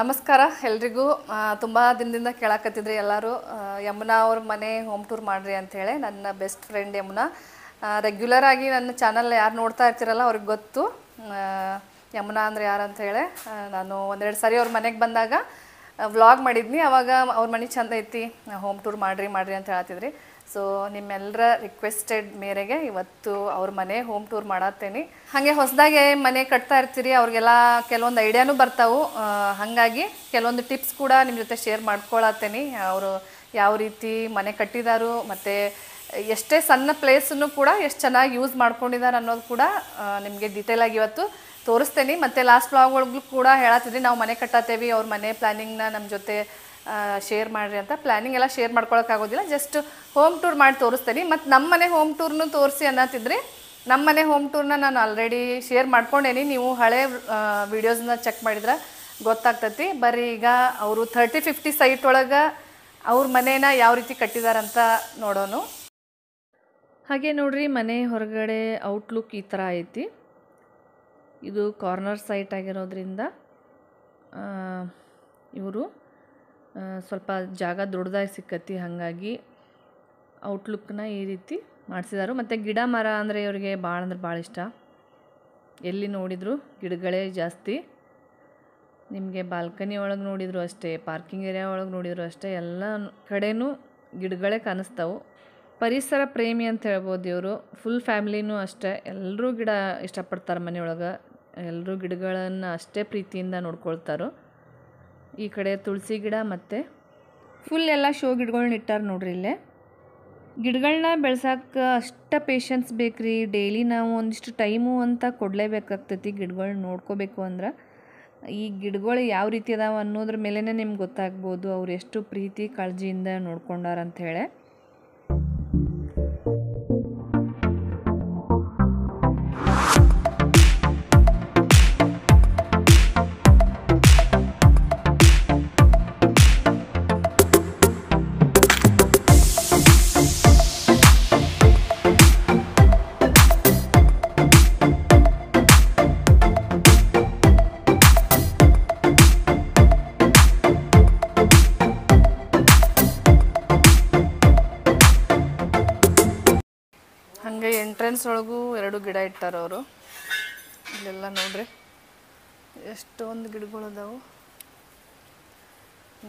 ನಮಸ್ಕಾರ ಎಲ್ರಿಗೂ ತುಂಬ ದಿನದಿಂದ ಕೇಳಕತ್ತಿದ್ರಿ ಎಲ್ಲರೂ ಯಮುನಾ ಅವ್ರ ಮನೆ ಹೋಮ್ ಟೂರ್ ಮಾಡ್ರಿ ಅಂತ ಹೇಳಿ ನನ್ನ ಬೆಸ್ಟ್ ಫ್ರೆಂಡ್ ಯಮುನಾ ರೆಗ್ಯುಲರ್ ಆಗಿ ನನ್ನ ಚಾನಲ್ ಯಾರು ನೋಡ್ತಾ ಇರ್ತಿರಲ್ಲ ಅವ್ರಿಗೆ ಗೊತ್ತು ಯಮುನಾ ಅಂದರೆ ಯಾರು ಅಂತ ಹೇಳಿ ನಾನು ಒಂದೆರಡು ಸಾರಿ ಅವ್ರ ಮನೆಗೆ ಬಂದಾಗ ವ್ಲಾಗ್ ಮಾಡಿದ್ನಿ ಅವಾಗ ಅವ್ರ ಮನೆ ಚಂದ ಐತಿ ಹೋಮ್ ಟೂರ್ ಮಾಡ್ರಿ ಅಂತ ಹೇಳ್ತಿದ್ರಿ ಸೊ ನಿಮ್ಮೆಲ್ಲರ ರಿಕ್ವೆಸ್ಟೆಡ್ ಮೇರೆಗೆ ಇವತ್ತು ಅವ್ರ ಮನೆ ಹೋಮ್ ಟೂರ್ ಮಾಡತ್ತೇನೆ ಹಾಗೆ ಹೊಸದಾಗಿ ಮನೆ ಕಟ್ತಾ ಇರ್ತೀರಿ ಅವ್ರಿಗೆಲ್ಲ ಕೆಲವೊಂದು ಐಡಿಯಾನು ಬರ್ತಾವು ಹಾಗಾಗಿ ಕೆಲವೊಂದು ಟಿಪ್ಸ್ ಕೂಡ ನಿಮ್ಮ ಜೊತೆ ಶೇರ್ ಮಾಡ್ಕೊಳತ್ತೇನೆ ಅವರು ಯಾವ ರೀತಿ ಮನೆ ಕಟ್ಟಿದಾರು ಮತ್ತು ಎಷ್ಟೇ ಸಣ್ಣ ಪ್ಲೇಸನ್ನು ಕೂಡ ಎಷ್ಟು ಚೆನ್ನಾಗಿ ಯೂಸ್ ಮಾಡ್ಕೊಂಡಿದ್ದಾರೆ ಅನ್ನೋದು ಕೂಡ ನಿಮಗೆ ಡೀಟೇಲ್ ಆಗಿ ಇವತ್ತು ತೋರಿಸ್ತೇನೆ ಮತ್ತು ಲಾಸ್ಟ್ ವ್ಲಾಗ್ ಒಳಗೂ ಕೂಡ ಹೇಳತ್ತಿದ್ರಿ ನಾವು ಮನೆ ಕಟ್ಟತ್ತೇವೆ ಅವ್ರ ಮನೆ ಪ್ಲ್ಯಾನಿಂಗ್ನ ನಮ್ಮ ಜೊತೆ ಶೇರ್ ಮಾಡಿರಿ ಅಂತ ಪ್ಲ್ಯಾನಿಂಗ್ ಎಲ್ಲ ಶೇರ್ ಮಾಡ್ಕೊಳಕ್ಕಾಗೋದಿಲ್ಲ ಜಸ್ಟ್ ಹೋಮ್ ಟೂರ್ ಮಾಡಿ ತೋರಿಸ್ತೇನೆ ಮತ್ತು ನಮ್ಮ ಮನೆ ಹೋಮ್ ಟೂರ್ನು ತೋರಿಸಿ ಅನ್ನತ್ತಿದ್ರಿ ನಮ್ಮ ಮನೆ ಹೋಮ್ ಟೂರ್ನ ನಾನು ಆಲ್ರೆಡಿ ಶೇರ್ ಮಾಡ್ಕೊಂಡೇನಿ ನೀವು ಹಳೆ ವೀಡಿಯೋಸ್ನ ಚೆಕ್ ಮಾಡಿದ್ರೆ ಗೊತ್ತಾಗ್ತೈತಿ ಬರ್ರಿ ಈಗ ಅವರು 30-50 ಸೈಟ್ ಒಳಗೆ ಅವ್ರ ಮನೇನ ಯಾವ ರೀತಿ ಕಟ್ಟಿದಾರಂತ ನೋಡೋಣ ಹಾಗೆ ನೋಡ್ರಿ ಮನೆ ಹೊರಗಡೆ ಔಟ್ಲುಕ್ ಈ ಥರ ಐತಿ ಇದು ಕಾರ್ನರ್ ಸೈಟ್ ಆಗಿರೋದ್ರಿಂದ ಇವರು ಸ್ವಲ್ಪ ಜಾಗ ದೊಡ್ಡದಾಗಿ ಸಿಕ್ಕತಿ ಹಾಗಾಗಿ ಔಟ್ಲುಕ್ನ ಈ ರೀತಿ ಮಾಡಿಸಿದಾರು ಮತ್ತು ಗಿಡ ಮರ ಅಂದರೆ ಇವರಿಗೆ ಭಾಳ ಅಂದ್ರೆ ಭಾಳ ಇಷ್ಟ ಎಲ್ಲಿ ನೋಡಿದ್ರು ಗಿಡಗಳೇ ಜಾಸ್ತಿ ನಿಮಗೆ ಬಾಲ್ಕನಿ ಒಳಗೆ ನೋಡಿದ್ರು ಅಷ್ಟೇ ಪಾರ್ಕಿಂಗ್ ಏರಿಯಾ ಒಳಗೆ ನೋಡಿದ್ರು ಅಷ್ಟೇ ಎಲ್ಲ ಕಡೆನೂ ಗಿಡಗಳೇ ಕಾಣಿಸ್ತಾವೆ ಪರಿಸರ ಪ್ರೇಮಿ ಅಂತ ಹೇಳ್ಬೋದು ಇವರು ಫುಲ್ ಫ್ಯಾಮ್ಲಿನೂ ಅಷ್ಟೇ ಎಲ್ಲರೂ ಗಿಡ ಇಷ್ಟಪಡ್ತಾರೆ ಮನೆಯೊಳಗೆ ಎಲ್ಲರೂ ಗಿಡಗಳನ್ನು ಅಷ್ಟೇ ಪ್ರೀತಿಯಿಂದ ನೋಡ್ಕೊಳ್ತಾರೋ ಈ ಕಡೆ ತುಳಸಿ ಗಿಡ ಮತ್ತು ಫುಲ್ ಎಲ್ಲ ಶೋ ಗಿಡಗಳ್ನ ಇಟ್ಟಾರೆ ನೋಡ್ರಿ ಇಲ್ಲೇ ಗಿಡಗಳನ್ನ ಬೆಳ್ಸೋಕೆ ಅಷ್ಟ ಪೇಷನ್ಸ್ ಬೇಕ್ರಿ ಡೈಲಿ ನಾವು ಒಂದಿಷ್ಟು ಟೈಮು ಅಂತ ಕೊಡಲೇಬೇಕಾಗ್ತೈತಿ ಗಿಡಗಳ್ನ ನೋಡ್ಕೋಬೇಕು ಅಂದ್ರೆ ಈ ಗಿಡಗಳು ಯಾವ ರೀತಿ ಅದಾವ ಅನ್ನೋದ್ರ ಮೇಲೇ ನಿಮ್ಗೆ ಗೊತ್ತಾಗ್ಬೋದು ಅವ್ರು ಎಷ್ಟು ಪ್ರೀತಿ ಕಾಳಜಿಯಿಂದ ನೋಡ್ಕೊಂಡಾರ ಅಂಥೇಳಿ ಹಾಗೆ ಎಂಟ್ರೆನ್ಸ್ ಒಳಗೂ 2 ಗಿಡ ಇಟ್ಟಾರ ಅವರು ಇಲ್ಲೆಲ್ಲ ನೋಡ್ರಿ ಎಷ್ಟೊಂದು ಗಿಡಗಳು ಅದಾವು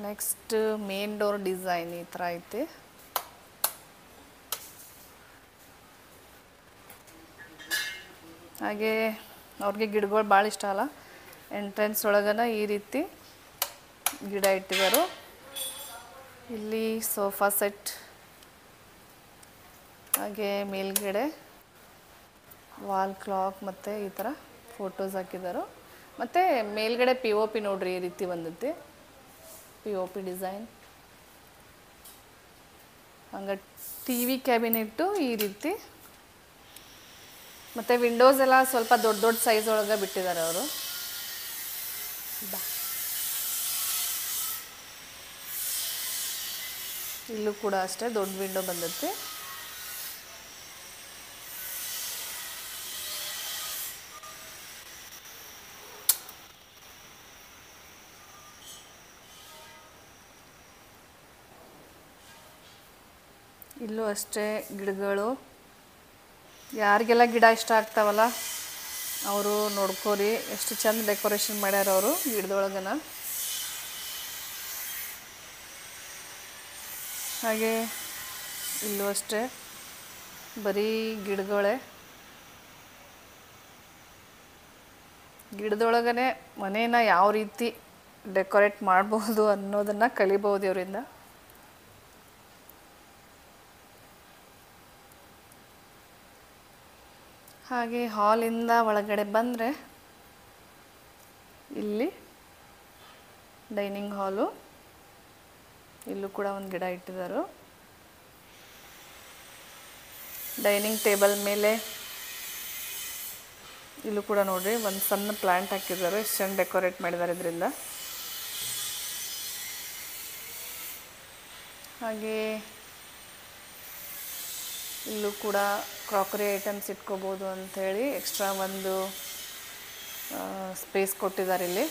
ನೆಕ್ಸ್ಟ್ ಮೇನ್ ಡೋರ್ ಡಿಸೈನ್ ಈ ಥರ ಐತಿ ಹಾಗೆ ಅವ್ರಿಗೆ ಗಿಡಗಳು ಭಾಳ ಇಷ್ಟ ಅಲ್ಲ ಎಂಟ್ರೆನ್ಸ್ ಒಳಗನ ಈ ರೀತಿ ಗಿಡ ಇಟ್ಟಿದ್ದಾರೆ ಇಲ್ಲಿ ಸೋಫಾ ಸೆಟ್ ಹಾಗೆ ಮೇಲ್ಗಡೆ ವಾಲ್ ಕ್ಲಾಕ್ ಮತ್ತು ಈ ಥರ ಫೋಟೋಸ್ ಹಾಕಿದ್ದಾರೆ ಮತ್ತು ಮೇಲ್ಗಡೆ POP ನೋಡ್ರಿ ಈ ರೀತಿ ಬಂದೈತಿ POP ಡಿಸೈನ್ ಹಂಗೆ TV ಕ್ಯಾಬಿನೆಟ್ಟು ಈ ರೀತಿ ಮತ್ತು ವಿಂಡೋಸ್ ಎಲ್ಲ ಸ್ವಲ್ಪ ದೊಡ್ಡ ಸೈಜ್ ಒಳಗೆ ಬಿಟ್ಟಿದ್ದಾರೆ ಅವರು ಇಲ್ಲೂ ಕೂಡ ಅಷ್ಟೇ ದೊಡ್ಡ ವಿಂಡೋ ಬಂದೈತಿ ಇಲ್ಲೂ ಅಷ್ಟೇ ಗಿಡಗಳು ಯಾರಿಗೆಲ್ಲ ಗಿಡ ಇಷ್ಟ ಆಗ್ತಾವಲ್ಲ ಅವರು ನೋಡ್ಕೋರಿ ಎಷ್ಟು ಚಂದ ಡೆಕೋರೇಷನ್ ಮಾಡ್ಯಾರ ಅವರು ಗಿಡದೊಳಗನ ಹಾಗೆ ಇಲ್ಲೂ ಅಷ್ಟೇ ಬರೀ ಗಿಡಗಳೇ ಗಿಡದೊಳಗನೆ ಮನೇನ ಯಾವ ರೀತಿ ಡೆಕೋರೇಟ್ ಮಾಡ್ಬೋದು ಅನ್ನೋದನ್ನು ಕಲಿಬೋದು ಇವರಿಂದ ಹಾಗೆ ಹಾಲಿಂದ ಒಳಗಡೆ ಬಂದರೆ ಇಲ್ಲಿ ಡೈನಿಂಗ್ ಹಾಲು ಇಲ್ಲೂ ಕೂಡ ಒಂದು ಗಿಡ ಇಟ್ಟಿದ್ದಾರೆ ಡೈನಿಂಗ್ ಟೇಬಲ್ ಮೇಲೆ ಇಲ್ಲೂ ಕೂಡ ನೋಡ್ರಿ ಒಂದು ಸಣ್ಣ ಪ್ಲಾಂಟ್ ಹಾಕಿದ್ದಾರೆ ಎಷ್ಟು ಚಂದ ಡೆಕೋರೇಟ್ ಮಾಡಿದ್ದಾರೆ ಇದರಿಂದ ಹಾಗೆ ಇಲ್ಲೂ ಕೂಡ ಕ್ರಾಕರಿ ಐಟಮ್ಸ್ ಇಟ್ಕೋಬೋದು ಅಂಥೇಳಿ ಎಕ್ಸ್ಟ್ರಾ ಒಂದು ಸ್ಪೇಸ್ ಕೊಟ್ಟಿದ್ದಾರೆ ಇಲ್ಲಿ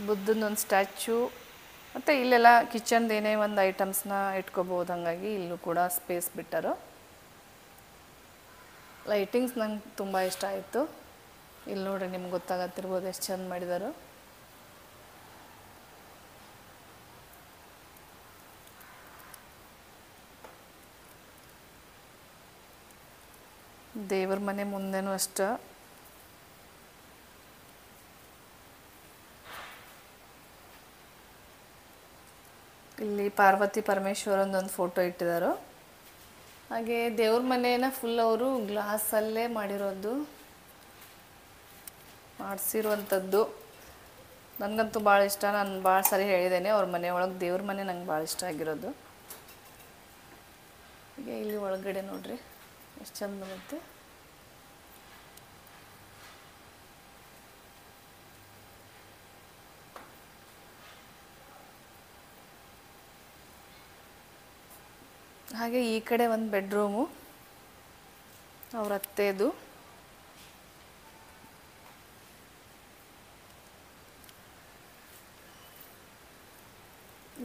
ಬುದ್ಧನೊಂದು ಸ್ಟ್ಯಾಚ್ಯೂ, ಮತ್ತು ಇಲ್ಲೆಲ್ಲ ಕಿಚನ್ದು ಏನೇ ಒಂದು ಐಟಮ್ಸ್ನ ಇಟ್ಕೋಬೋದು. ಹಾಗಾಗಿ ಇಲ್ಲೂ ಕೂಡ ಸ್ಪೇಸ್ ಬಿಟ್ಟರು. ಲೈಟಿಂಗ್ಸ್ ನಂಗೆ ತುಂಬ ಇಷ್ಟ ಆಯಿತು. ಇಲ್ಲಿ ನೋಡ್ರಿ, ನಿಮ್ಗೆ ಗೊತ್ತಾಗತ್ತಿರ್ಬೋದು ಎಷ್ಟು ಚಂದ ಮಾಡಿದರು. ದೇವ್ರ ಮನೆ ಮುಂದೆನೂ ಅಷ್ಟ ಇಲ್ಲಿ ಪಾರ್ವತಿ ಪರಮೇಶ್ವರಂದೊಂದು ಫೋಟೋ ಇಟ್ಟಿದ್ದಾರೆ. ಹಾಗೆ ದೇವ್ರ ಮನೆಯನ್ನು ಫುಲ್ ಅವರು ಗ್ಲಾಸಲ್ಲೇ ಮಾಡಿಸಿರುವಂಥದ್ದು. ನನಗಂತೂ ಭಾಳ ಇಷ್ಟ. ನಾನು ಭಾಳ ಸರಿ ಹೇಳಿದ್ದೇನೆ, ಅವ್ರ ಮನೆ ಒಳಗೆ ದೇವ್ರ ಮನೆ ನಂಗೆ ಭಾಳ ಇಷ್ಟ ಆಗಿರೋದು. ಹಾಗೆ ಇಲ್ಲಿ ಒಳಗಡೆ ನೋಡ್ರಿ ಎಷ್ಟು ಚಂದ ಬಂತು. ಹಾಗೆ ಈ ಕಡೆ ಒಂದು ಬೆಡ್ರೂಮು ಅವ್ರ ಅತ್ತೆದು.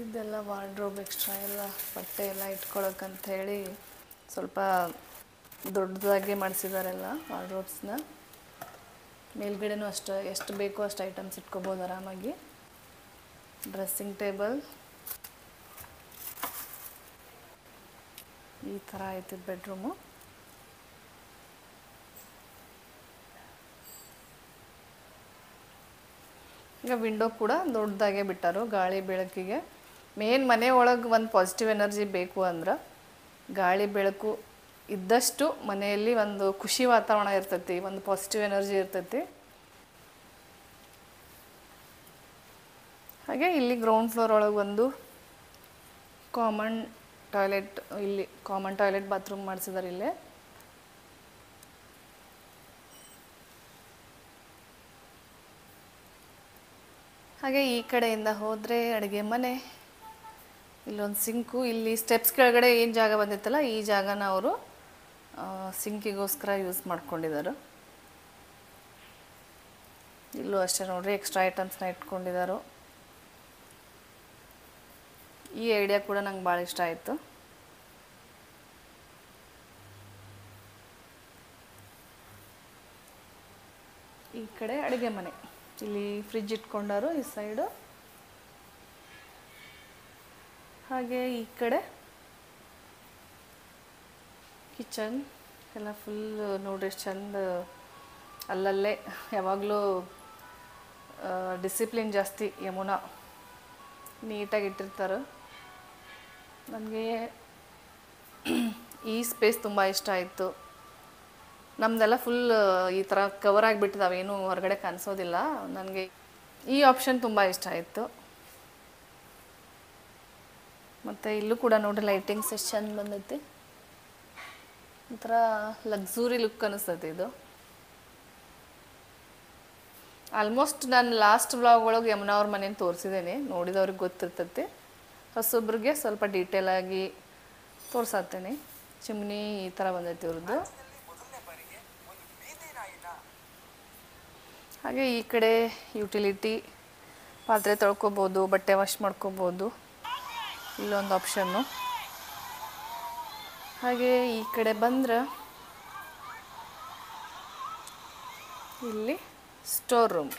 ಇದೆಲ್ಲ ವಾರ್ಡ್ರೋಬ್, ಎಕ್ಸ್ಟ್ರಾ ಎಲ್ಲ ಬಟ್ಟೆ ಎಲ್ಲ ಇಟ್ಕೊಳಕ್ಕಂತ ಹೇಳಿ ಸ್ವಲ್ಪ ದೊಡ್ಡದಾಗೆ ಮಾಡಿಸಿದಾರೆಲ್ಲ ವಾರ್ಡ್ರೋಬ್ಸ್ನ. ಮೇಲ್ಗಡೆನೂ ಅಷ್ಟು ಎಷ್ಟು ಬೇಕೋ ಅಷ್ಟು ಐಟಮ್ಸ್ ಇಟ್ಕೋಬೋದು ಆರಾಮಾಗಿ. ಡ್ರೆಸ್ಸಿಂಗ್ ಟೇಬಲ್ ಈ ಥರ ಆಯ್ತು ಬೆಡ್ರೂಮು. ಈಗ ವಿಂಡೋ ಕೂಡ ದೊಡ್ಡದಾಗೆ ಬಿಟ್ಟರು ಗಾಳಿ ಬೆಳಕಿಗೆ. ಮೇನ್ ಮನೆ ಒಳಗೆ ಒಂದು ಪಾಸಿಟಿವ್ ಎನರ್ಜಿ ಬೇಕು ಅಂದ್ರೆ ಗಾಳಿ ಬೆಳಕು ಇದ್ದಷ್ಟು ಮನೆಯಲ್ಲಿ ಒಂದು ಖುಷಿ ವಾತಾವರಣ ಇರ್ತೈತಿ, ಒಂದು ಪಾಸಿಟಿವ್ ಎನರ್ಜಿ ಇರ್ತೈತಿ. ಹಾಗೆ ಇಲ್ಲಿ ಗ್ರೌಂಡ್ ಫ್ಲೋರ್ ಒಳಗೆ ಒಂದು ಕಾಮನ್ ಟಾಯ್ಲೆಟ್, ಇಲ್ಲಿ ಕಾಮನ್ ಟಾಯ್ಲೆಟ್ ಬಾತ್ರೂಮ್ ಮಾಡಿಸಿದ್ದಾರೆ ಇಲ್ಲೇ. ಹಾಗೆ ಈ ಕಡೆಯಿಂದ ಹೋದರೆ ಅಡುಗೆ ಮನೆ. ಇಲ್ಲೊಂದು ಸಿಂಕು, ಇಲ್ಲಿ ಸ್ಟೆಪ್ಸ್ ಕೆಳಗಡೆ ಏನು ಜಾಗ ಬಂದಿತ್ತಲ್ಲ ಈ ಜಾಗನ ಅವರು ಸಿಂಕಿಗೋಸ್ಕರ ಯೂಸ್ ಮಾಡ್ಕೊಂಡಿದ್ದಾರೆ. ಇಲ್ಲೂ ಅಷ್ಟೇ ನೋಡ್ರಿ, ಎಕ್ಸ್ಟ್ರಾ ಐಟಮ್ಸ್ನ ಇಟ್ಕೊಂಡಿದ್ದಾರೆ. ಈ ಐಡಿಯಾ ಕೂಡ ನಂಗೆ ಭಾಳ ಇಷ್ಟ ಆಯಿತು. ಈ ಕಡೆ ಅಡುಗೆ ಮನೆ, ಇಲ್ಲಿ ಫ್ರಿಜ್ ಇಟ್ಕೊಂಡಾರು ಈ ಸೈಡು. ಹಾಗೆ ಈ ಕಡೆ ಕಿಚನ್ ಎಲ್ಲ ಫುಲ್ ನೋಡ್ರಿ ಎಷ್ಟು ಚಂದ. ಅಲ್ಲಲ್ಲೇ ಯಾವಾಗಲೂ ಡಿಸಿಪ್ಲಿನ್ ಜಾಸ್ತಿ ಯಮುನಾ, ನೀಟಾಗಿ ಇಟ್ಟಿರ್ತಾರೆ. ನನಗೆ ಈ ಸ್ಪೇಸ್ ತುಂಬ ಇಷ್ಟ ಆಯಿತು. ನಮ್ಮದೆಲ್ಲ ಫುಲ್ ಈ ಥರ ಕವರ್ ಆಗಿಬಿಟ್ಟಿದ್ದಾವೆ, ಏನೂ ಹೊರಗಡೆ ಕಾಣಿಸೋದಿಲ್ಲ. ನನಗೆ ಈ ಆಪ್ಷನ್ ತುಂಬ ಇಷ್ಟ ಆಯಿತು. ಮತ್ತು ಇಲ್ಲೂ ಕೂಡ ನೋಡ್ರಿ ಲೈಟಿಂಗ್ಸ್ ಎಷ್ಟು ಚಂದ ಬಂದೈತಿ. ಒಂಥರ ಲಕ್ಸುರಿ ಲುಕ್ ಅನ್ನಿಸ್ತೈತಿ ಇದು. ಆಲ್ಮೋಸ್ಟ್ ನಾನು ಲಾಸ್ಟ್ ವ್ಲಾಗ್ ಒಳಗೆ ಯಮುನಾ ಅವ್ರ ಮನೇನ ತೋರಿಸಿದ್ದೇನೆ, ನೋಡಿದವ್ರಿಗೆ ಗೊತ್ತಿರ್ತೈತಿ. ಹೊಸೊಬ್ರಿಗೆ ಸ್ವಲ್ಪ ಡೀಟೇಲಾಗಿ ತೋರ್ಸತ್ತೇನೆ. ಚಿಮ್ನಿ ಈ ಥರ ಬಂದೈತಿ ಇವ್ರದ್ದು. ಹಾಗೆ ಈ ಕಡೆ ಯುಟಿಲಿಟಿ, ಪಾತ್ರೆ ತೊಳ್ಕೊಬೋದು, ಬಟ್ಟೆ ವಾಶ್ ಮಾಡ್ಕೋಬೋದು, ಇಲ್ಲೊಂದು ಆಪ್ಷನ್ನು. ಹಾಗೆ ಈ ಕಡೆ ಬಂದ್ರೆ ಇಲ್ಲಿ ಸ್ಟೋರ್ ರೂಮ್.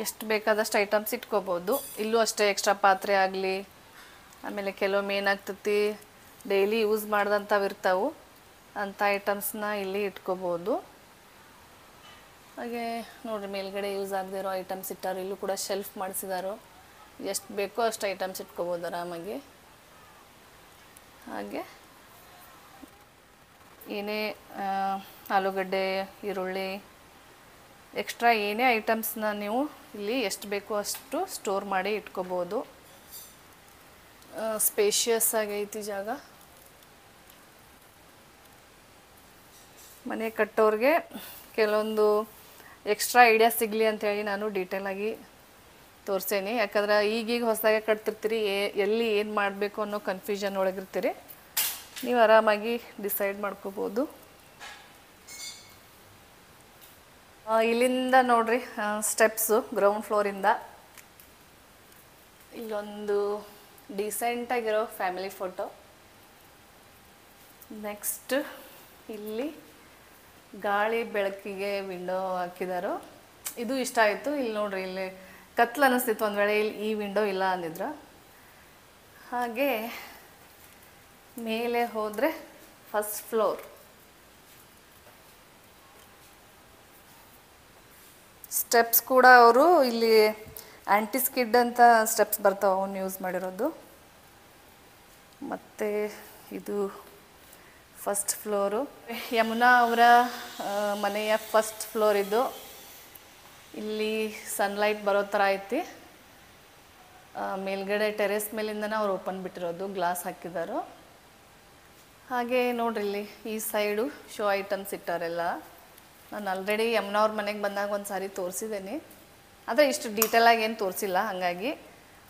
ಎಷ್ಟು ಬೇಕಾದಷ್ಟು ಐಟಮ್ಸ್ ಇಟ್ಕೋಬೋದು. ಇಲ್ಲೂ ಅಷ್ಟೇ ಎಕ್ಸ್ಟ್ರಾ ಪಾತ್ರೆ ಆಗಲಿ, ಆಮೇಲೆ ಕೆಲವೊಮ್ಮೆ ಏನಾಗ್ತೈತಿ ಡೈಲಿ ಯೂಸ್ ಮಾಡ್ದಂಥವು ಇರ್ತಾವೆ, ಅಂಥ ಐಟಮ್ಸ್ನ ಇಲ್ಲಿ ಇಟ್ಕೋಬೋದು. ಹಾಗೆ ನೋಡಿರಿ ಮೇಲ್ಗಡೆ ಯೂಸ್ ಆಗದೆ ಇರೋ ಐಟಮ್ಸ್ ಇಟ್ಟಾರು. ಇಲ್ಲೂ ಕೂಡ ಶೆಲ್ಫ್ ಮಾಡಿಸಿದಾರೋ, ಎಷ್ಟು ಬೇಕೋ ಅಷ್ಟು ಐಟಮ್ಸ್ ಇಟ್ಕೋಬೋದು ಆರಾಮಾಗಿ. ಹಾಗೆ ಏನೇ ಆಲೂಗಡ್ಡೆ, ಈರುಳ್ಳಿ, ಎಕ್ಸ್ಟ್ರಾ ಏನೇ ಐಟಮ್ಸ್ನ ನೀವು ಇಲ್ಲಿ ಎಷ್ಟು ಬೇಕೋ ಅಷ್ಟು ಸ್ಟೋರ್ ಮಾಡಿ ಇಟ್ಕೋಬೋದು. ಸ್ಪೇಷಿಯಸ್ ಆಗೈತಿ ಜಾಗ. ಮನೆ ಕಟ್ಟೋರಿಗೆ ಕೆಲವೊಂದು ಎಕ್ಸ್ಟ್ರಾ ಐಡಿಯಾ ಸಿಗಲಿ ಅಂಥೇಳಿ ನಾನು ಡೀಟೇಲಾಗಿ ತೋರಿಸೇನಿ. ಯಾಕಂದ್ರೆ ಈಗೀಗ ಹೊಸದಾಗೆ ಕಟ್ತಿರ್ತೀರಿ, ಎಲ್ಲಿ ಏನು ಮಾಡಬೇಕು ಅನ್ನೋ ಕನ್ಫ್ಯೂಷನ್ ಒಳಗಿರ್ತೀರಿ. ನೀವು ಆರಾಮಾಗಿ ಡಿಸೈಡ್ ಮಾಡ್ಕೋಬೋದು. ಇಲ್ಲಿಂದ ನೋಡ್ರಿ ಸ್ಟೆಪ್ಸು ಗ್ರೌಂಡ್ ಫ್ಲೋರಿಂದ ಇಲ್ಲೊಂದು ಡೀಸೆಂಟಾಗಿರೋ ಫ್ಯಾಮಿಲಿ ಫೋಟೋ. ನೆಕ್ಸ್ಟ್ ಇಲ್ಲಿ ಗಾಳಿ ಬೆಳಕಿಗೆ ವಿಂಡೋ ಹಾಕಿದಾರೋ, ಇದು ಇಷ್ಟ ಆಯಿತು. ಇಲ್ಲಿ ನೋಡ್ರಿ, ಇಲ್ಲಿ ಕತ್ಲು ಅನ್ನಿಸ್ತಿತ್ತು ಒಂದು ವೇಳೆ ಇಲ್ಲಿ ಈ ವಿಂಡೋ ಇಲ್ಲ ಅಂದಿದ್ರು. ಹಾಗೆ ಮೇಲೆ ಹೋದರೆ ಫಸ್ಟ್ ಫ್ಲೋರ್. ಸ್ಟೆಪ್ಸ್ ಕೂಡ ಅವರು ಇಲ್ಲಿ ಆ್ಯಂಟಿ ಸ್ಕಿಡ್ ಅಂತ ಸ್ಟೆಪ್ಸ್ ಬರ್ತಾವೆ, ಅವನ್ನ ಯೂಸ್ ಮಾಡಿರೋದು. ಮತ್ತು ಇದು ಫಸ್ಟ್ ಫ್ಲೋರು. ಯಮುನಾ ಅವರ ಮನೆಯ ಫಸ್ಟ್ ಫ್ಲೋರ್ ಇದು. ಇಲ್ಲಿ ಸನ್ಲೈಟ್ ಬರೋ ಥರ ಐತಿ. ಮೇಲ್ಗಡೆ ಟೆರೆಸ್ ಮೇಲಿಂದನೇ ಅವ್ರು ಓಪನ್ ಬಿಟ್ಟಿರೋದು, ಗ್ಲಾಸ್ ಹಾಕಿದ್ದಾರೆ. ಹಾಗೆ ನೋಡ್ರಿ, ಇಲ್ಲಿ ಈ ಸೈಡು ಶೋ ಐಟಮ್ಸ್ ಇಟ್ಟಾರೆಲ್ಲ. ನಾನು ಆಲ್ರೆಡಿ ಯಮುನಾ ಅವ್ರ ಮನೆಗೆ ಬಂದಾಗ ಒಂದು ಸಾರಿ ತೋರಿಸಿದ್ದೇನೆ, ಆದರೆ ಇಷ್ಟು ಡೀಟೇಲಾಗಿ ಏನು ತೋರಿಸಿಲ್ಲ. ಹಾಗಾಗಿ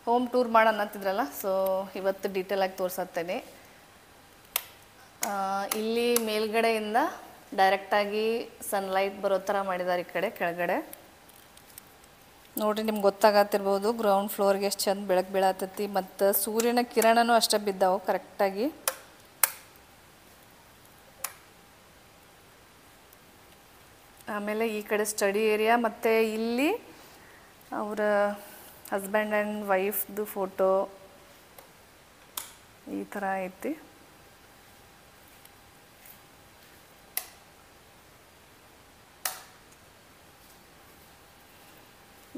ಹೋಮ್ ಟೂರ್ ಮಾಡೋಣ ಅನ್ನತ್ತಿದ್ರಲ್ಲ, ಸೊ ಇವತ್ತು ಡೀಟೇಲಾಗಿ ತೋರಿಸತ್ತೇನೆ. ಇಲ್ಲಿ ಮೇಲ್ಗಡೆಯಿಂದ ಡೈರೆಕ್ಟಾಗಿ ಸನ್ಲೈಟ್ ಬರೋ ಥರ ಮಾಡಿದ್ದಾರೆ. ಈ ಕಡೆ ಕೆಳಗಡೆ ನೋಡಿರಿ, ನಿಮ್ಗೆ ಗೊತ್ತಾಗತ್ತಿರ್ಬೋದು ಗ್ರೌಂಡ್ ಫ್ಲೋರ್ಗೆ ಎಷ್ಟು ಚಂದ ಬೆಳಕು ಬೀಳತ್ತೈತಿ. ಮತ್ತು ಸೂರ್ಯನ ಕಿರಣನೂ ಅಷ್ಟೇ ಬಿದ್ದಾವೆ ಕರೆಕ್ಟಾಗಿ. ಆಮೇಲೆ ಈ ಕಡೆ ಸ್ಟಡಿ ಏರಿಯಾ, ಮತ್ತು ಇಲ್ಲಿ ಅವರ ಹಸ್ಬೆಂಡ್ ಆ್ಯಂಡ್ ವೈಫ್ದು ಫೋಟೋ ಈ ಥರ ಐತಿ.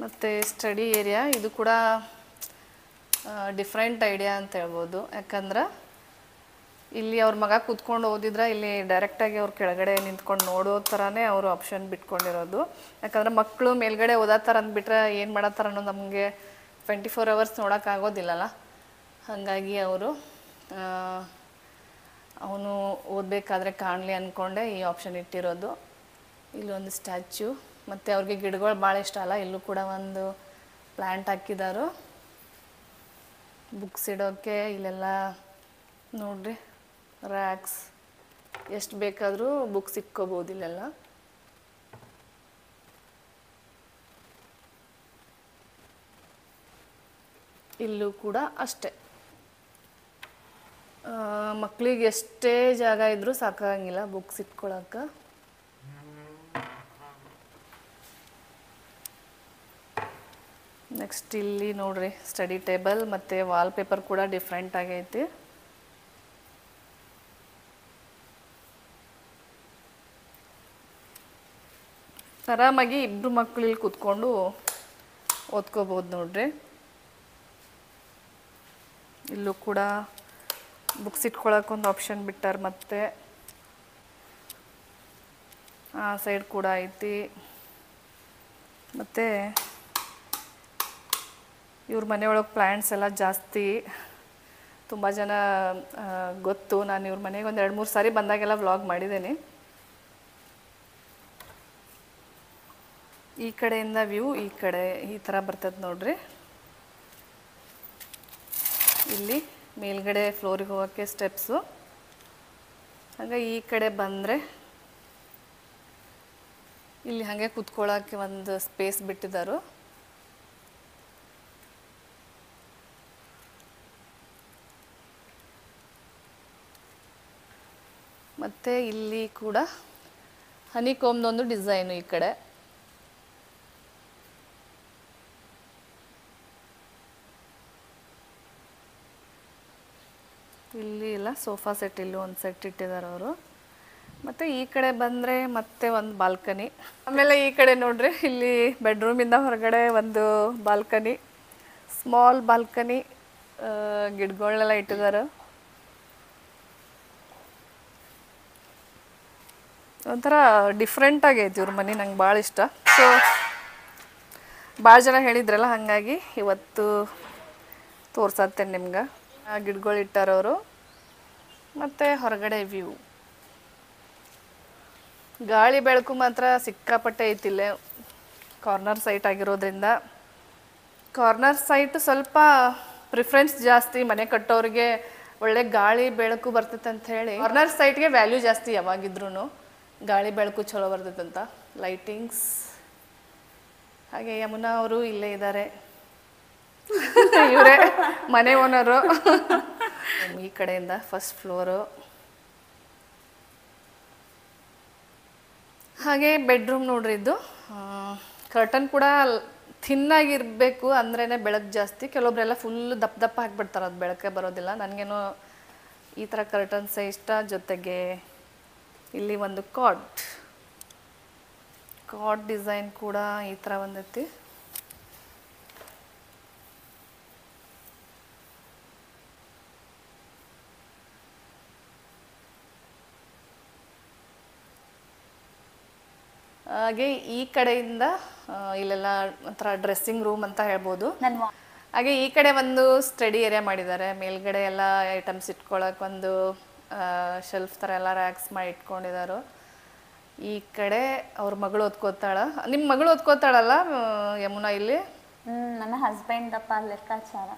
ಮತ್ತು ಸ್ಟಡಿ ಏರಿಯಾ ಇದು ಕೂಡ ಡಿಫ್ರೆಂಟ್ ಐಡಿಯಾ ಅಂತ ಹೇಳ್ಬೋದು. ಯಾಕಂದ್ರೆ ಇಲ್ಲಿ ಅವ್ರ ಮಗ ಕೂತ್ಕೊಂಡು ಓದಿದ್ರೆ ಇಲ್ಲಿ ಡೈರೆಕ್ಟಾಗಿ ಅವ್ರು ಕೆಳಗಡೆ ನಿಂತ್ಕೊಂಡು ನೋಡೋ ಥರನೇ ಅವರು ಆಪ್ಷನ್ ಬಿಟ್ಕೊಂಡಿರೋದು. ಯಾಕಂದ್ರೆ ಮಕ್ಕಳು ಮೇಲ್ಗಡೆ ಓದತ್ತಾರ ಅಂದ್ಬಿಟ್ರೆ ಏನು ಮಾಡತ್ತಾರ ಅನ್ನೋದು ನಮಗೆ 24 hours ನೋಡೋಕ್ಕಾಗೋದಿಲ್ಲಲ್ಲ. ಹಾಗಾಗಿ ಅವರು ಅವನು ಓದಬೇಕಾದ್ರೆ ಕಾಣಲಿ ಅಂದ್ಕೊಂಡೆ ಈ ಆಪ್ಷನ್ ಇಟ್ಟಿರೋದು. ಇಲ್ಲೊಂದು ಸ್ಟ್ಯಾಚ್ಯೂ, ಮತ್ತು ಅವ್ರಿಗೆ ಗಿಡಗಳು ಭಾಳ ಇಷ್ಟ ಅಲ್ಲ, ಇಲ್ಲೂ ಕೂಡ ಒಂದು ಪ್ಲ್ಯಾಂಟ್ ಹಾಕಿದಾರು. ಬುಕ್ಸ್ ಇಡೋಕ್ಕೆ ಇಲ್ಲೆಲ್ಲ ನೋಡ್ರಿ, ರ್ಯಾಕ್ಸ್ ಎಷ್ಟು ಬೇಕಾದರೂ ಬುಕ್ಸ್ ಇಟ್ಕೋಬೋದು ಇಲ್ಲೆಲ್ಲ. ಇಲ್ಲೂ ಕೂಡ ಅಷ್ಟೆ, ಮಕ್ಕಳಿಗೆ ಎಷ್ಟೇ ಜಾಗ ಇದ್ರೂ ಸಾಕಾಗಂಗಿಲ್ಲ ಬುಕ್ಸ್ ಇಟ್ಕೊಳಕ್ಕೆ. ನೆಕ್ಸ್ಟ್ ಇಲ್ಲಿ ನೋಡ್ರಿ ಸ್ಟಡಿ ಟೇಬಲ್, ಮತ್ತು ವಾಲ್ ಪೇಪರ್ ಕೂಡ ಡಿಫ್ರೆಂಟ್ ಆಗೈತಿ. ಆರಾಮಾಗಿ ಇಬ್ಬರು ಮಕ್ಕಳು ಇಲ್ಲಿ ಕೂತ್ಕೊಂಡು ಓದ್ಕೋಬೋದು ನೋಡ್ರಿ. ಇಲ್ಲೂ ಕೂಡ ಬುಕ್ಸ್ ಇಟ್ಕೊಳಕ್ಕೊಂದು ಆಪ್ಷನ್ ಬಿಟ್ಟಾರ, ಮತ್ತು ಆ ಸೈಡ್ ಕೂಡ ಐತಿ. ಮತ್ತು ಇವ್ರ ಮನೆಯೊಳಗೆ ಪ್ಲ್ಯಾಂಟ್ಸ್ ಎಲ್ಲ ಜಾಸ್ತಿ, ತುಂಬ ಜನ ಗೊತ್ತು. ನಾನು ಇವ್ರ ಮನೆಗೆ ಒಂದು 2-3 ಸಾರಿ ಬಂದಾಗೆಲ್ಲ ವ್ಲಾಗ್ ಮಾಡಿದ್ದೇನೆ. ಈ ಕಡೆಯಿಂದ ವ್ಯೂ ಈ ಕಡೆ ಈ ಥರ ಬರ್ತದೆ ನೋಡ್ರಿ. ಇಲ್ಲಿ ಮೇಲ್ಗಡೆ ಫ್ಲೋರಿಗೆ ಹೋಗೋಕ್ಕೆ ಸ್ಟೆಪ್ಸು. ಹಾಗೆ ಈ ಕಡೆ ಬಂದರೆ ಇಲ್ಲಿ ಹಾಗೆ ಕೂತ್ಕೊಳ್ಳೋಕ್ಕೆ ಒಂದು ಸ್ಪೇಸ್ ಬಿಟ್ಟಿದ್ದಾರೆ. ಮತ್ತು ಇಲ್ಲಿ ಕೂಡ ಹನಿಕೋಮ್ದೊಂದು ಡಿಸೈನು. ಈ ಕಡೆ ಇಲ್ಲಿ ಇಲ್ಲ, ಸೋಫಾ ಸೆಟ್ ಇಲ್ಲಿ ಒಂದು ಸೆಟ್ ಇಟ್ಟಿದ್ದಾರೆ ಅವರು. ಮತ್ತು ಈ ಕಡೆ ಬಂದರೆ ಮತ್ತೆ ಒಂದು ಬಾಲ್ಕನಿ. ಆಮೇಲೆ ಈ ಕಡೆ ನೋಡ್ರಿ, ಇಲ್ಲಿ ಬೆಡ್ರೂಮಿಂದ ಹೊರಗಡೆ ಒಂದು ಬಾಲ್ಕನಿ, ಸ್ಮಾಲ್ ಬಾಲ್ಕನಿ, ಗಿಡಗಳನ್ನೆಲ್ಲ ಇಟ್ಟಿದ್ದಾರೆ. ಒಂಥರ ಡಿಫ್ರೆಂಟ್ ಆಗೈತಿ ಇವ್ರ ಮನೆ, ನಂಗೆ ಭಾಳ ಇಷ್ಟ. ಸೊ ಭಾಳ ಜನ ಹೇಳಿದ್ರಲ್ಲ, ಹಾಗಾಗಿ ಇವತ್ತು ತೋರ್ಸತ್ತೇನೆ ನಿಮ್ಗೆ. ಗಿಡಗಳು ಇಟ್ಟಾರವರು. ಮತ್ತು ಹೊರಗಡೆ ವ್ಯೂ, ಗಾಳಿ ಬೆಳಕು ಮಾತ್ರ ಸಿಕ್ಕಾಪಟ್ಟೆ ಐತಿಲ್ಲೇ. ಕಾರ್ನರ್ ಸೈಟ್ ಆಗಿರೋದ್ರಿಂದ, ಕಾರ್ನರ್ ಸೈಟ್ ಸ್ವಲ್ಪ ಪ್ರಿಫರೆನ್ಸ್ ಜಾಸ್ತಿ. ಮನೆ ಕಟ್ಟೋರಿಗೆ ಒಳ್ಳೆ ಗಾಳಿ ಬೆಳಕು ಬರ್ತೈತೆ ಅಂತ ಹೇಳಿ ಕಾರ್ನರ್ ಸೈಟ್ಗೆ ವ್ಯಾಲ್ಯೂ ಜಾಸ್ತಿ. ಯಾವಾಗಿದ್ರೂ ಗಾಳಿ ಬೆಳಕು ಚಲೋ ಬರ್ತೈತಂತ. ಲೈಟಿಂಗ್ಸ್. ಹಾಗೆ ಯಮುನಾ ಅವರು ಇಲ್ಲೇ ಇದ್ದಾರೆ, ಇವರೇ ಮನೆ ಓನರು. ಈ ಕಡೆಯಿಂದ ಫಸ್ಟ್ ಫ್ಲೋರು. ಹಾಗೆ ಬೆಡ್ರೂಮ್ ನೋಡ್ರಿ ಇದು. ಕರ್ಟನ್ ಕೂಡ ಥಿನ್ನಾಗಿರಬೇಕು ಅಂದ್ರೇ ಬೆಳಕು ಜಾಸ್ತಿ. ಕೆಲವೊಬ್ಬರೆಲ್ಲ ಫುಲ್ ದಪ್ಪ ದಪ್ಪ ಹಾಕ್ಬಿಡ್ತಾರೆ, ಅದು ಬೆಳಕೆ ಬರೋದಿಲ್ಲ. ನನಗೇನೋ ಈ ಥರ ಕರ್ಟನ್ಸೇ ಇಷ್ಟ. ಜೊತೆಗೆ ಇಲ್ಲಿ ಒಂದು ಕಾಟ್ ಡಿಸೈನ್ ಕೂಡ ಈ ಥರ ಬಂದೈತಿ. ಹಾಗೆ ಈ ಕಡೆಯಿಂದ ಇಲ್ಲೆಲ್ಲ ಒಂಥರ ಡ್ರೆಸ್ಸಿಂಗ್ ರೂಮ್ ಅಂತ ಹೇಳ್ಬೋದು. ಹಾಗೆ ಈ ಕಡೆ ಒಂದು ಸ್ಟಡಿ ಏರಿಯಾ ಮಾಡಿದ್ದಾರೆ. ಮೇಲ್ಗಡೆ ಎಲ್ಲ ಐಟಮ್ಸ್ ಇಟ್ಕೊಳಕ್ಕೆ ಒಂದು ಶೆಲ್ಫ್ ಥರ ಎಲ್ಲ ರ್ಯಾಕ್ಸ್ ಮಾಡಿ ಇಟ್ಕೊಂಡಿದ್ದಾರೆ. ಈ ಕಡೆ ಅವ್ರ ಮಗಳು ಓದ್ಕೋತಾಳ. ನಿಮ್ಮ ಮಗಳು ಓದ್ಕೋತಾಳಲ್ಲ ಯಮುನಾ ಇಲ್ಲಿ? ನನ್ನ ಹಸ್ಬೆಂಡ್ ಅಪ್ಪ ಲೆಕ್ಕಾಚಾರ.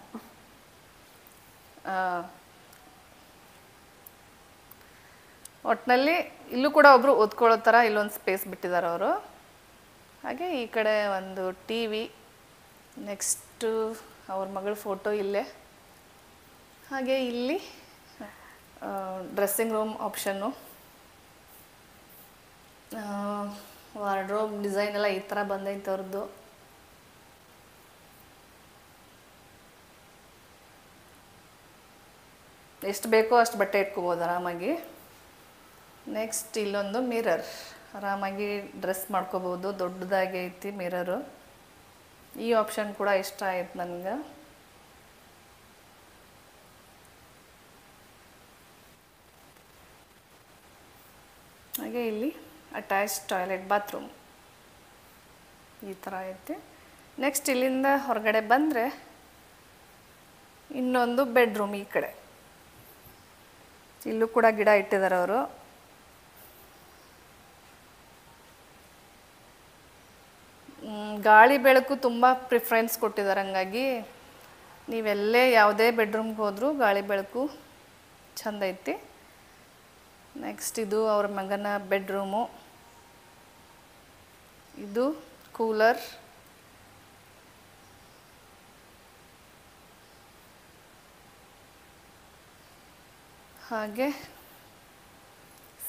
ಒಟ್ಟಿನಲ್ಲಿ ಇಲ್ಲೂ ಕೂಡ ಒಬ್ಬರು ಓದ್ಕೊಳ್ಳೋ ಥರ ಇಲ್ಲೊಂದು ಸ್ಪೇಸ್ ಬಿಟ್ಟಿದ್ದಾರೆ ಅವರು. ಹಾಗೆ ಈ ಕಡೆ ಒಂದು ಟಿ ವಿ, ನೆಕ್ಸ್ಟು ಅವ್ರ ಮಗಳ ಫೋಟೋ ಇಲ್ಲೇ. ಹಾಗೆ ಇಲ್ಲಿ dressing room option. Wardrobe design ಎಲ್ಲ ಈ ಥರ ಬಂದೈತೆ ಅವ್ರದ್ದು. ಎಷ್ಟು ಬೇಕೋ ಅಷ್ಟು ಬಟ್ಟೆ ಇಟ್ಕೋಬೋದು ಆರಾಮಾಗಿ. ನೆಕ್ಸ್ಟ್ ಇಲ್ಲೊಂದು ಮಿರರ್, ಆರಾಮಾಗಿ ಡ್ರೆಸ್ ಮಾಡ್ಕೋಬೋದು. ದೊಡ್ಡದಾಗಿ ಐತಿ ಮಿರರು. ಈ ಆಪ್ಷನ್ ಕೂಡ ಇಷ್ಟ ಆಯ್ತು ನನಗೆ. ಹಾಗೆ ಇಲ್ಲಿ ಅಟ್ಯಾಚ್ ಟಾಯ್ಲೆಟ್ ಬಾತ್ರೂಮ್ ಈ ಥರ ಐತಿ. ನೆಕ್ಸ್ಟ್ ಇಲ್ಲಿಂದ ಹೊರಗಡೆ ಬಂದರೆ ಇನ್ನೊಂದು ಬೆಡ್ರೂಮ್ ಈ ಕಡೆ. ಇಲ್ಲೂ ಕೂಡ ಗಿಡ ಇಟ್ಟಿದ್ದಾರೆ ಅವರು. ಗಾಳಿ ಬೆಳಕು ತುಂಬ ಪ್ರಿಫರೆನ್ಸ್ ಕೊಟ್ಟಿದ್ದಾರೆ. ಹಂಗಾಗಿ ನೀವೆಲ್ಲೇ ಯಾವುದೇ ಬೆಡ್ರೂಮ್ಗೆ ಹೋದರೂ ಗಾಳಿ ಬೆಳಕು ಚಂದ ಐತಿ. ನೆಕ್ಸ್ಟ್ ಇದು ಅವ್ರ ಮಗನ ಬೆಡ್ರೂಮು. ಇದು ಕೂಲರ್. ಹಾಗೆ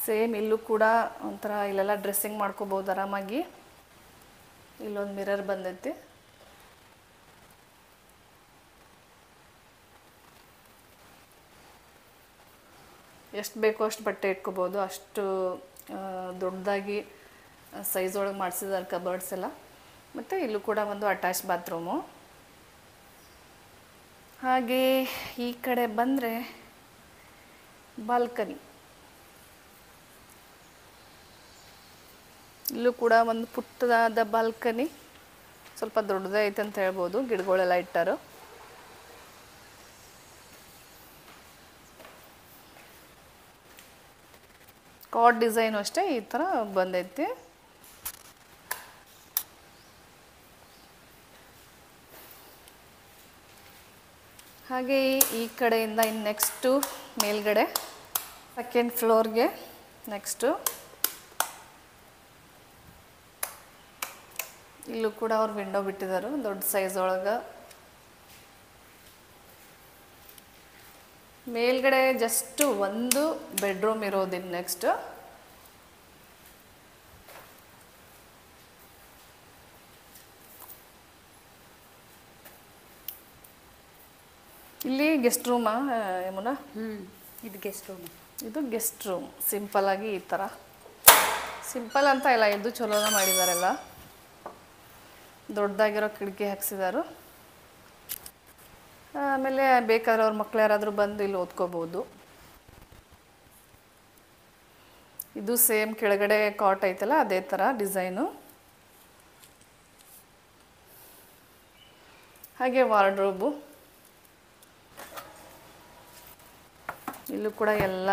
ಸೇಮ್ ಇಲ್ಲೂ ಕೂಡ ಒಂಥರ ಇಲ್ಲೆಲ್ಲ ಡ್ರೆಸ್ಸಿಂಗ್ ಮಾಡ್ಕೋಬೋದು ಆರಾಮಾಗಿ. ಇಲ್ಲೊಂದು ಮಿರರ್ ಬಂದೈತಿ. ಎಷ್ಟು ಬೇಕೋ ಅಷ್ಟು ಬಟ್ಟೆ ಇಟ್ಕೋಬೋದು. ಅಷ್ಟು ದೊಡ್ಡದಾಗಿ ಸೈಜ್ ಒಳಗೆ ಮಾಡಿಸಿದ್ದಾರೆ ಕಬರ್ಡ್ಸ್ ಎಲ್ಲ. ಮತ್ತು ಇಲ್ಲೂ ಕೂಡ ಒಂದು ಅಟ್ಯಾಚ್ ಬಾತ್ರೂಮು. ಹಾಗೆ ಈ ಕಡೆ ಬಂದರೆ ಬಾಲ್ಕನಿ. ಇಲ್ಲೂ ಕೂಡ ಒಂದು ಪುಟ್ಟದಾದ ಬಾಲ್ಕನಿ, ಸ್ವಲ್ಪ ದೊಡ್ಡದೇ ಐತೆ ಅಂತ ಹೇಳ್ಬೋದು. ಗಿಡಗಳೆಲ್ಲ ಇಟ್ಟಾರು. ಕಾಟ್ ಡಿಸೈನು ಅಷ್ಟೇ ಈ ಥರ ಬಂದೈತಿ. ಹಾಗೆ ಈ ಕಡೆಯಿಂದ ಇನ್ನು ನೆಕ್ಸ್ಟು ಮೇಲ್ಗಡೆ ಸೆಕೆಂಡ್ ಫ್ಲೋರ್ಗೆ ನೆಕ್ಸ್ಟು ಇಲ್ಲೂ ಕೂಡ ಅವ್ರು ವಿಂಡೋ ಬಿಟ್ಟಿದ್ದಾರೆ ದೊಡ್ಡ ಸೈಜ್ ಒಳಗೆ. ಮೇಲ್ಗಡೆ ಜಸ್ಟ್ ಒಂದು ಬೆಡ್ರೂಮ್ ಇರೋದಿನ್ನು ನೆಕ್ಸ್ಟ್. ಇಲ್ಲಿ ಗೆಸ್ಟ್ ರೂಮಾ ಯಮುನಾ? ಇದು ಗೆಸ್ಟ್ ರೂಮ್. ಇದು ಗೆಸ್ಟ್ ರೂಮ್. ಸಿಂಪಲ್ಲಾಗಿ ಈ ಥರ, ಸಿಂಪಲ್ ಅಂತ ಇಲ್ಲ, ಇದು ಚಲೋನ ಮಾಡಿದಾರೆಲ್ಲ. ದೊಡ್ಡದಾಗಿರೋ ಕಿಟಕಿ ಹಾಕ್ಸಿದಾರು. ಆಮೇಲೆ ಬೇಕಾದ್ರೆ ಅವ್ರ ಮಕ್ಳು ಯಾರಾದರೂ ಬಂದು ಇಲ್ಲಿ ಓದ್ಕೋಬೋದು. ಇದು ಸೇಮ್ ಕೆಳಗಡೆ ಕಾಟ್ ಐತಲ್ಲ ಅದೇ ಥರ ಡಿಸೈನು. ಹಾಗೆ ವಾರ್ಡ್ರೋಬು. ಇಲ್ಲೂ ಕೂಡ ಎಲ್ಲ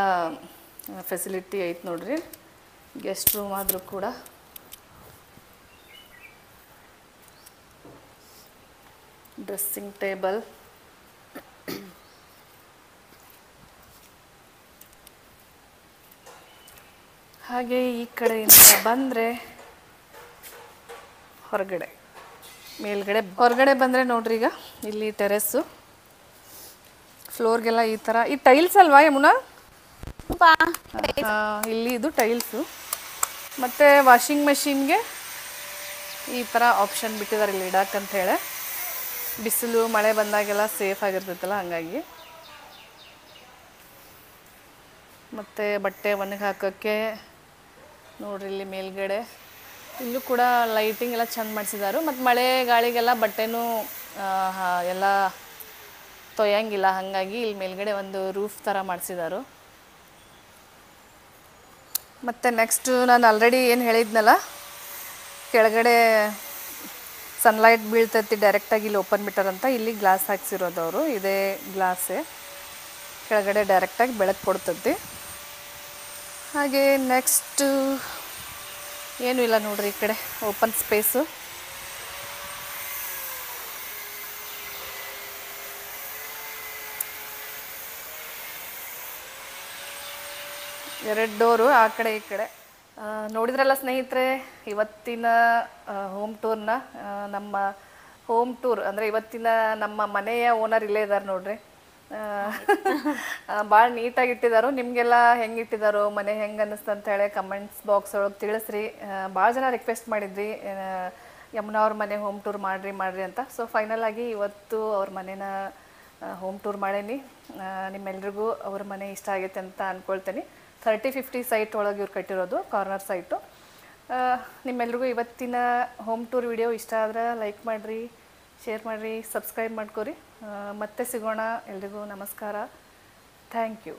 ಫೆಸಿಲಿಟಿ ಐತೆ ನೋಡ್ರಿ. ಗೆಸ್ಟ್ ರೂಮ್ ಆದರೂ ಕೂಡ ಡ್ರೆಸ್ಸಿಂಗ್ ಟೇಬಲ್. ಹಾಗೆ ಈ ಕಡೆಯಿಂದ ಬಂದರೆ ಹೊರಗಡೆ ಮೇಲ್ಗಡೆ ಹೊರಗಡೆ ಬಂದರೆ ನೋಡ್ರಿ ಈಗ ಇಲ್ಲಿ ಟೆರೆಸ್ಸು ಫ್ಲೋರ್ಗೆಲ್ಲ ಈ ಥರ ಈ ಟೈಲ್ಸ್ ಅಲ್ವಾ ಯಮುನಾ? ಇಲ್ಲಿ ಇದು ಟೈಲ್ಸು ಮತ್ತು ವಾಷಿಂಗ್ ಮೆಷಿನ್ಗೆ ಈ ಥರ ಆಪ್ಷನ್ ಬಿಟ್ಟಿದ್ದಾರೆ ಇಲ್ಲಿ ಇಡಕ್ಕಂತ ಹೇಳಿ ಬಿಸಿಲು ಮಳೆ ಬಂದಾಗೆಲ್ಲ ಸೇಫ್ ಆಗಿರ್ತೈತಲ್ಲ ಹಾಗಾಗಿ. ಮತ್ತು ಬಟ್ಟೆ ಒಣಗಿ ಹಾಕೋಕ್ಕೆ ನೋಡ್ರಿ ಇಲ್ಲಿ ಮೇಲ್ಗಡೆ ಇಲ್ಲೂ ಕೂಡ ಲೈಟಿಂಗ್ ಎಲ್ಲ ಚೆಂದ ಮಾಡಿಸಿದಾರು. ಮತ್ತು ಮಳೆ ಗಾಳಿಗೆಲ್ಲ ಬಟ್ಟೆನೂ ಎಲ್ಲ ತೊಯ್ಯಂಗಿಲ್ಲ, ಹಾಗಾಗಿ ಇಲ್ಲಿ ಮೇಲ್ಗಡೆ ಒಂದು ರೂಫ್ ಥರ ಮಾಡಿಸಿದಾರು. ಮತ್ತು ನೆಕ್ಸ್ಟು ನಾನು ಆಲ್ರೆಡಿ ಏನು ಹೇಳಿದ್ನಲ್ಲ, ಕೆಳಗಡೆ ಸನ್ಲೈಟ್ ಬೀಳ್ತೈತಿ ಡೈರೆಕ್ಟಾಗಿ ಇಲ್ಲಿ ಓಪನ್ ಬಿಟ್ಟಾರಂತ, ಇಲ್ಲಿ ಗ್ಲಾಸ್ ಹಾಕ್ಸಿರೋದು ಅವರು. ಇದೇ ಗ್ಲಾಸೇ ಕೆಳಗಡೆ ಡೈರೆಕ್ಟಾಗಿ ಬೆಳಕು ಕೊಡ್ತೈತಿ. ಹಾಗೆ ನೆಕ್ಸ್ಟು ಏನೂ ಇಲ್ಲ ನೋಡ್ರಿ, ಈ ಕಡೆ ಓಪನ್ ಸ್ಪೇಸು. ಎರಡು ಡೋರು ಆ ಕಡೆ ಈ ಕಡೆ. ನೋಡಿದ್ರಲ್ಲ ಸ್ನೇಹಿತರೆ, ಇವತ್ತಿನ ಹೋಮ್ ಟೂರ್ನ, ನಮ್ಮ ಹೋಮ್ ಟೂರ್ ಅಂದರೆ ಇವತ್ತಿನ ನಮ್ಮ ಮನೆಯ ಓನರ್ ಇಲ್ಲೇ ಇದ್ದಾರೆ ನೋಡ್ರಿ. ಭಾಳ ನೀಟಾಗಿ ಇಟ್ಟಿದ್ದಾರೋ. ನಿಮಗೆಲ್ಲ ಹೆಂಗೆ ಇಟ್ಟಿದ್ದಾರೋ, ಮನೆ ಹೆಂಗೆ ಅನ್ನಿಸ್ತು ಅಂತ ಹೇಳಿ ಕಮೆಂಟ್ಸ್ ಬಾಕ್ಸ್ ಒಳಗೆ ತಿಳಿಸ್ರಿ. ಭಾಳ ಜನ ರಿಕ್ವೆಸ್ಟ್ ಮಾಡಿದ್ರಿ ಯಮುನಾ ಅವ್ರ ಮನೆ ಹೋಮ್ ಟೂರ್ ಮಾಡಿರಿ ಅಂತ. ಸೊ ಫೈನಲ್ ಆಗಿ ಇವತ್ತು ಅವ್ರ ಮನೇನ ಹೋಮ್ ಟೂರ್ ಮಾಡೇನಿ. ನಿಮ್ಮೆಲ್ರಿಗೂ ಅವ್ರ ಮನೆ ಇಷ್ಟ ಆಗೈತೆ ಅಂತ ಅಂದ್ಕೊಳ್ತೀನಿ. 30-50 ಸೈಟ್ ಒಳಗೆ ಇವ್ರು ಕಟ್ಟಿರೋದು, ಕಾರ್ನರ್ ಸೈಟು. ನಿಮ್ಮೆಲ್ರಿಗೂ ಇವತ್ತಿನ ಹೋಮ್ ಟೂರ್ ವಿಡಿಯೋ ಇಷ್ಟ ಆದ್ರೆ ಲೈಕ್ ಮಾಡಿರಿ, ಶೇರ್ ಮಾಡಿರಿ, ಸಬ್ಸ್ಕ್ರೈಬ್ ಮಾಡ್ಕೊರಿ. ಮತ್ತೆ ಸಿಗೋಣ. ಎಲ್ರಿಗೂ ನಮಸ್ಕಾರ. Thank you.